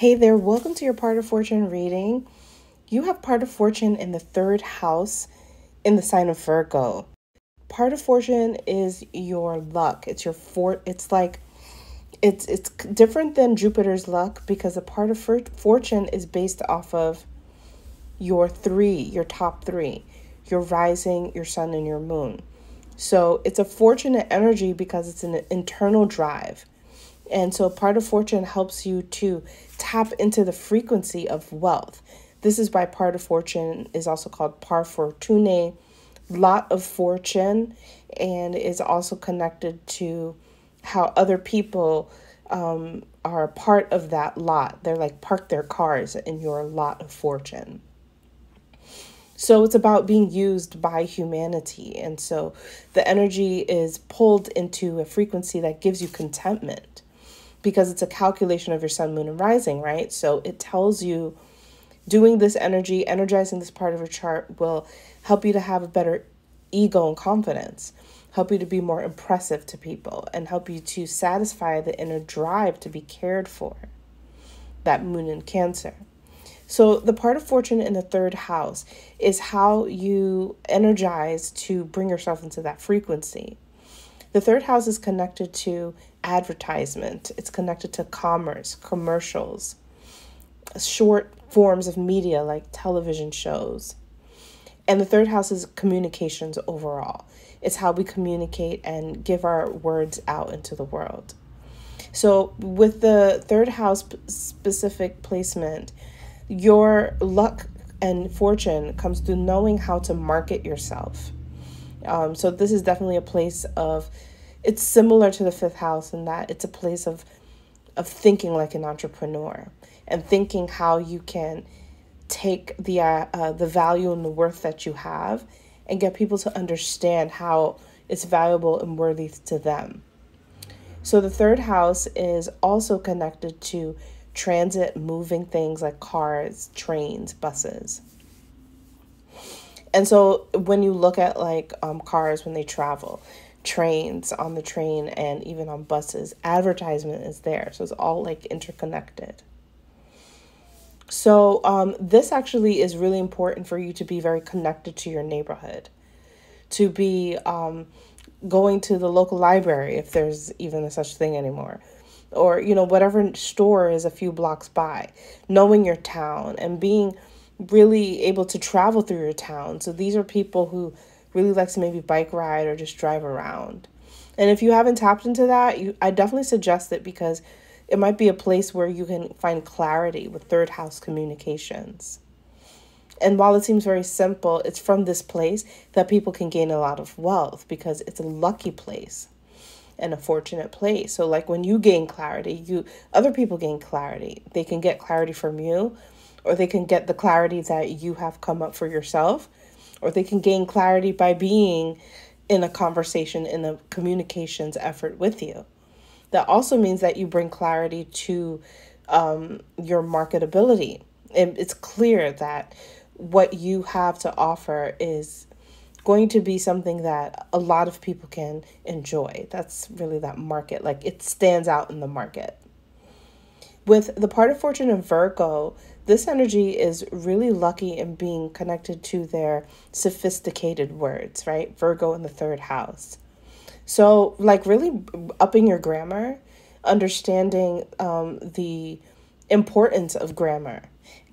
Hey there, welcome to your part of fortune reading. You have part of fortune in the third house in the sign of Virgo. Part of fortune is your luck. It's your it's different than Jupiter's luck because a part of fortune is based off of your top three, your rising, your sun, and your moon. So it's a fortunate energy because it's an internal drive. And so part of fortune helps you to tap into the frequency of wealth. This is why part of fortune is also called par fortune, lot of fortune, and is also connected to how other people are part of that lot. They're like park their cars in your lot of fortune. So it's about being used by humanity. And so the energy is pulled into a frequency that gives you contentment because it's a calculation of your sun, moon, and rising, right? So it tells you doing this energy, energizing this part of your chart will help you to have a better ego and confidence, help you to be more impressive to people, and help you to satisfy the inner drive to be cared for, that moon in Cancer. So the part of fortune in the third house is how you energize to bring yourself into that frequency. The third house is connected to advertisement. It's connected to commerce, commercials, short forms of media like television shows. And the third house is communications overall. It's how we communicate and give our words out into the world. So with the third house specific placement, your luck and fortune comes through knowing how to market yourself. So this is definitely a place of, it's similar to the fifth house in that it's a place of thinking like an entrepreneur and thinking how you can take the value and the worth that you have and get people to understand how it's valuable and worthy to them. So the third house is also connected to transit, moving things like cars, trains, buses. And so when you look at like cars when they travel, trains on the train, and even on buses, advertisement is there. So it's all like interconnected. So this actually is really important for you to be very connected to your neighborhood, to be going to the local library if there's even a such thing anymore, or, you know, whatever store is a few blocks by, knowing your town and being really able to travel through your town. So these are people who really like to maybe bike ride or just drive around. And if you haven't tapped into that, I definitely suggest it because it might be a place where you can find clarity with third house communications. And while it seems very simple, it's from this place that people can gain a lot of wealth because it's a lucky place and a fortunate place. So like when you gain clarity, other people gain clarity. They can get clarity from you, or they can get the clarity that you have come up for yourself, or they can gain clarity by being in a conversation, in a communications effort with you. That also means that you bring clarity to your marketability. And it's clear that what you have to offer is going to be something that a lot of people can enjoy. That's really that market. Like it stands out in the market. With the part of fortune in Virgo, this energy is really lucky in being connected to their sophisticated words, right? Virgo in the third house. So like really upping your grammar, understanding the importance of grammar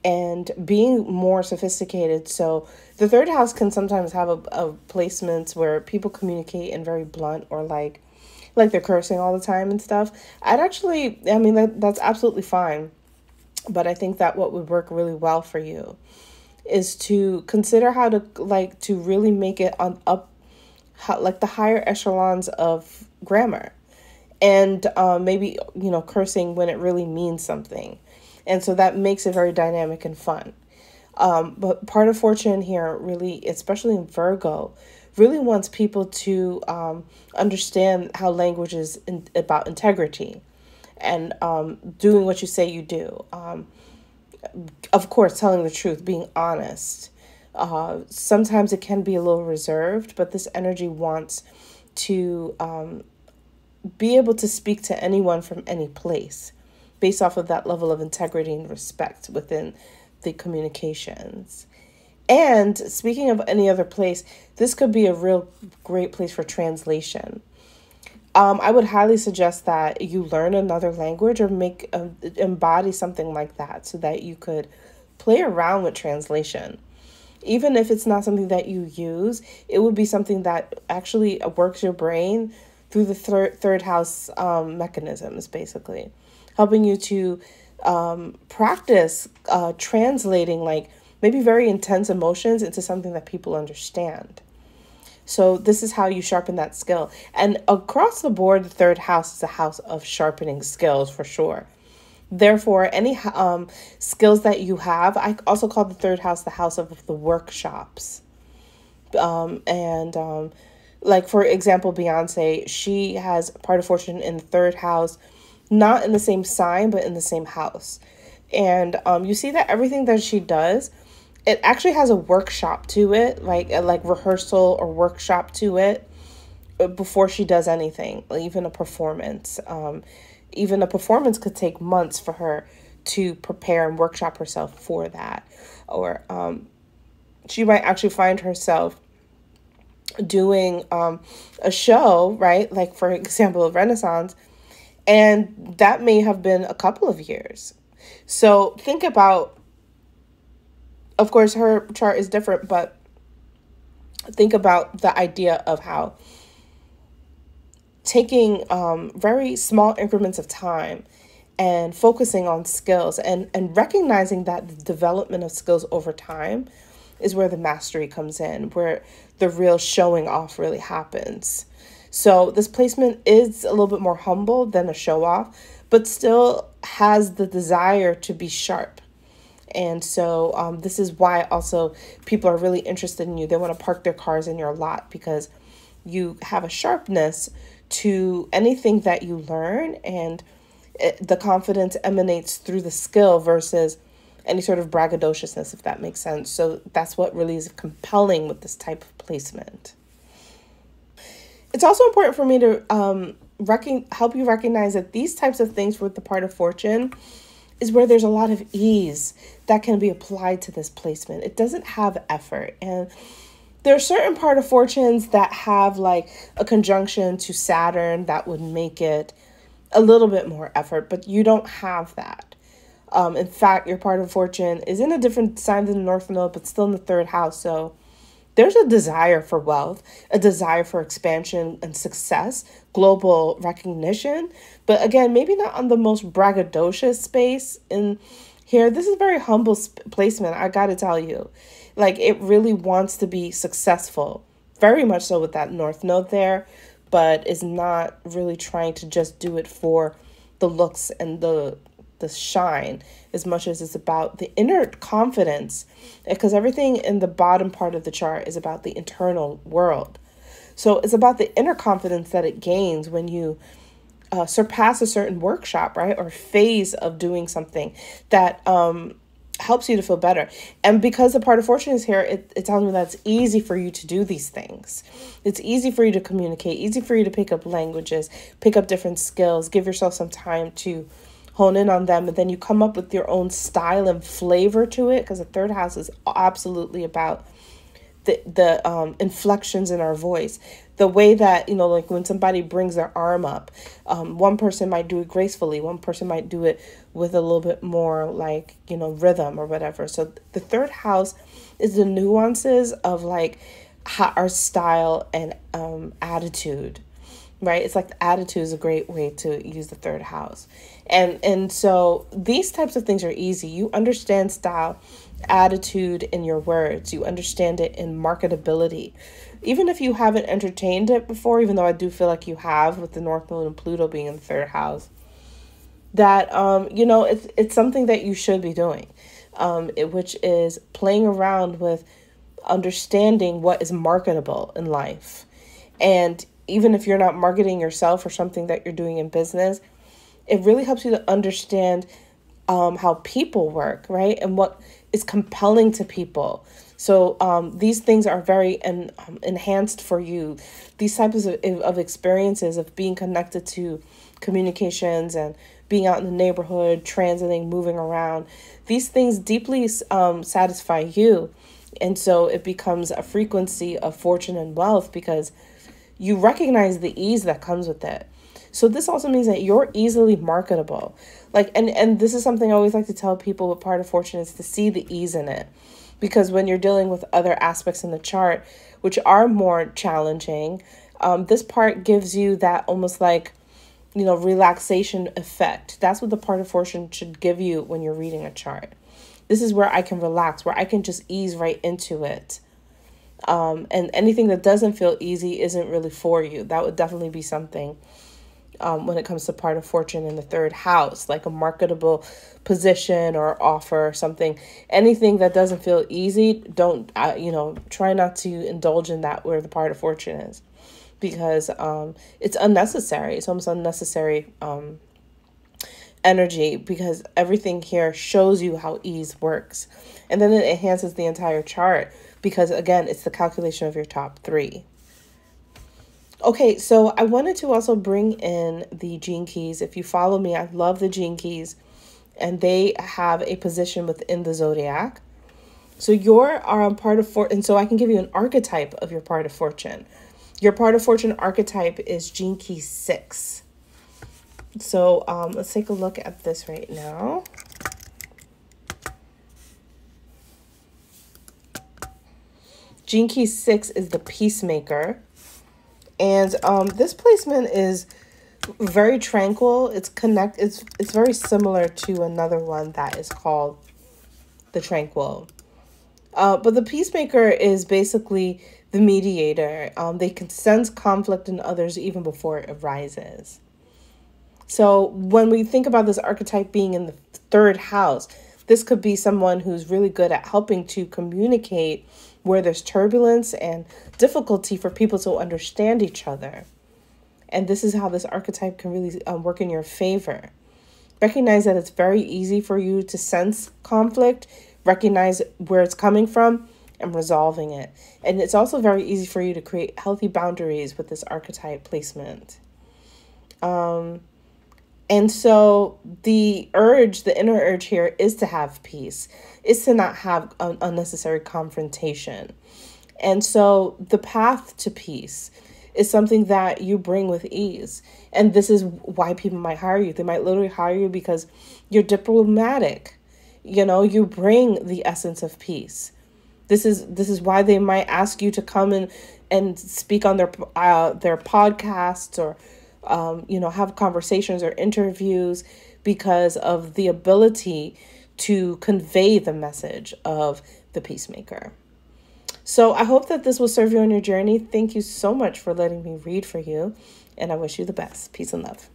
and being more sophisticated. So the third house can sometimes have a placements where people communicate in very blunt or like they're cursing all the time and stuff. That's absolutely fine. But I think that what would work really well for you is to consider how to really make it on up, like the higher echelons of grammar, and maybe, you know, cursing when it really means something. And so that makes it very dynamic and fun. But part of fortune here really, especially in Virgo, really wants people to understand how language is about integrity and doing what you say you do. Of course, telling the truth, being honest. Sometimes it can be a little reserved, but this energy wants to be able to speak to anyone from any place. based off of that level of integrity and respect within the communications. And speaking of any other place, this could be a real great place for translation. I would highly suggest that you learn another language or embody something like that so that you could play around with translation. Even if it's not something that you use, it would be something that actually works your brain through the third house mechanisms, basically, helping you to practice translating like maybe very intense emotions into something that people understand. So this is how you sharpen that skill. And across the board, the third house is a house of sharpening skills for sure. Therefore, any skills that you have, I also call the third house the house of the workshops. Like, for example, Beyonce, she has part of fortune in the third house, not in the same sign, but in the same house. And you see that everything that she does, it actually has a workshop to it, like rehearsal or workshop to it before she does anything, even a performance. Even a performance could take months for her to prepare and workshop herself for that. Or she might actually find herself doing a show, right? Like, for example, Renaissance, and that may have been a couple of years. So think about, of course, her chart is different, but think about the idea of how taking very small increments of time and focusing on skills and recognizing that the development of skills over time is where the mastery comes in, where the real showing off really happens. So this placement is a little bit more humble than a show off, but still has the desire to be sharp. And so this is why also people are really interested in you. They want to park their cars in your lot because you have a sharpness to anything that you learn, and the confidence emanates through the skill versus any sort of braggadociousness, if that makes sense. So that's what really is compelling with this type of placement. It's also important for me to help you recognize that these types of things with the part of fortune is where there's a lot of ease that can be applied to this placement. It doesn't have effort. And there are certain part of fortunes that have like a conjunction to Saturn that would make it a little bit more effort, but you don't have that. In fact, your part of fortune is in a different sign than the North Node, but still in the third house. So there's a desire for wealth, a desire for expansion and success, global recognition. But again, maybe not on the most braggadocious space in here. This is a very humble placement, I got to tell you. Like, it really wants to be successful, very much so with that North Node there, but is not really trying to just do it for the looks and the shine as much as it's about the inner confidence, because everything in the bottom part of the chart is about the internal world. So it's about the inner confidence that it gains when you surpass a certain workshop, right, or phase of doing something that helps you to feel better. And because the part of fortune is here, it tells me that it's easy for you to do these things. It's easy for you to communicate, easy for you to pick up languages, pick up different skills, give yourself some time to hone in on them, and then you come up with your own style and flavor to it, because the third house is absolutely about the inflections in our voice, the way that, you know, like when somebody brings their arm up, one person might do it gracefully, one person might do it with a little bit more like, you know, rhythm or whatever. So the third house is the nuances of like our style and attitude, right? It's like the attitude is a great way to use the third house. And so these types of things are easy. You understand style, attitude in your words. You understand it in marketability. Even if you haven't entertained it before, even though I do feel like you have with the North Node and Pluto being in the third house, that, you know, it's something that you should be doing, which is playing around with understanding what is marketable in life. And even if you're not marketing yourself or something that you're doing in business, it really helps you to understand how people work, right? And what is compelling to people. So these things are very enhanced for you. These types of experiences of being connected to communications and being out in the neighborhood, transiting, moving around. These things deeply satisfy you. And so it becomes a frequency of fortune and wealth because you recognize the ease that comes with it. So this also means that you're easily marketable. Like, and this is something I always like to tell people with part of fortune is to see the ease in it. Because when you're dealing with other aspects in the chart, which are more challenging, this part gives you that almost like, relaxation effect. That's what the part of fortune should give you when you're reading a chart. This is where I can relax, where I can just ease right into it. And anything that doesn't feel easy isn't really for you. That would definitely be something when it comes to part of fortune in the third house, like a marketable position or offer or something. Anything that doesn't feel easy, don't, try not to indulge in that where the part of fortune is, because it's unnecessary. It's almost unnecessary energy, because everything here shows you how ease works. And then it enhances the entire chart because, again, it's the calculation of your top 3. Okay, so I wanted to also bring in the gene keys. If you follow me, I love the gene keys, and they have a position within the zodiac. So your part of fortune, and so I can give you an archetype of your part of fortune. Your part of fortune archetype is gene key 6. So let's take a look at this right now. Gene key 6 is the peacemaker. And this placement is very tranquil. It's very similar to another one that is called the tranquil. But the peacemaker is basically the mediator. They can sense conflict in others even before it arises. So when we think about this archetype being in the third house, this could be someone who's really good at helping to communicate where there's turbulence and difficulty for people to understand each other. And this is how this archetype can really work in your favor. Recognize that it's very easy for you to sense conflict, recognize where it's coming from, and resolving it. And it's also very easy for you to create healthy boundaries with this archetype placement. And so the inner urge here is to have peace, is to not have an unnecessary confrontation. And so the path to peace is something that you bring with ease. And this is why people might hire you. They might literally hire you because you're diplomatic. You bring the essence of peace. This is why they might ask you to come in and speak on their podcasts or have conversations or interviews, because of the ability to convey the message of the peacemaker. So I hope that this will serve you on your journey. Thank you so much for letting me read for you, and I wish you the best. Peace and love.